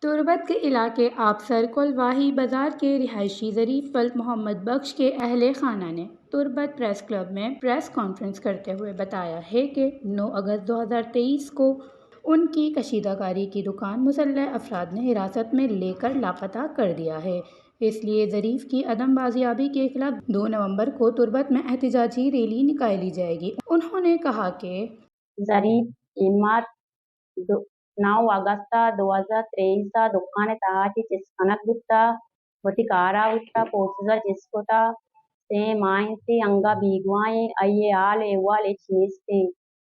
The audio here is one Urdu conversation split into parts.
تربت کے علاقے آبسر کلواہی بازار کے رہائشی ظریف فلک محمد بخش کے اہل خانہ نے تربت پریس کلب میں پریس کانفرنس کرتے ہوئے بتایا ہے کہ 9 اگست 2023 کو ان کی کشیدہ کاری کی دکان مسلح افراد نے حراست میں لے کر لاپتہ کر دیا ہے۔ اس لیے ظریف کی عدم بازیابی کے خلاف 2 نومبر کو تربت میں احتجاجی ریلی نکالی جائے گی۔ انہوں نے کہا کہ ظریف قیمت 9 Agosto 2023 dukkan tahachi ciskanat gutta botikara gutta posiza ciskota se mainti anga bigwai aye al ewal ichniste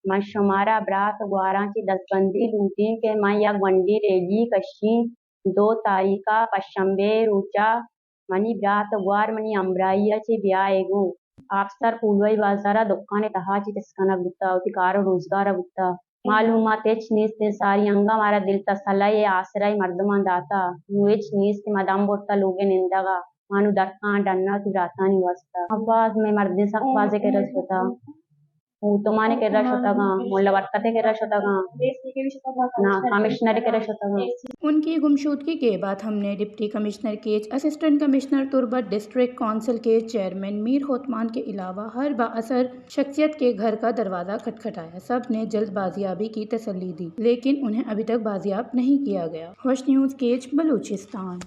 mashumara brat gwaranchi dasbandi lutin ke mayak bandi regi kashi 2 tarika pashambe rucha mani brat gwar mani amraiya chi biaegu afsar pulwai bazara dukkan tahachi ciskanat gutta botikara rozgara gutta معلومات نیست ساری انگا ہمارا دل تسلی آسرائی مردمان داتا نوچ نیست مدام بورتا لوگے نندگا مانو درکان ڈننا تو راتانی واسطہ اباز میں مردی سخت بازے کے رش ہوتا تو مانے کے رش ہوتا گا مولا برکتے کے رش ہوتا گا نا کمشنر کے رش ہوتا گا۔ ان کی گمشدگی کے بعد ہم نے deputy commissioner catch, assistant commissioner تربت، ڈسٹرکٹ کونسل کے چیئرمین میر ہوتمان کے علاوہ ہر بااثر شخصیت کے گھر کا دروازہ کھٹکھٹایا۔ سب نے جلد بازیابی کی تسلی دی لیکن انہیں ابھی تک بازیاب نہیں کیا گیا۔ ہوش نیوز کیچ، بلوچستان۔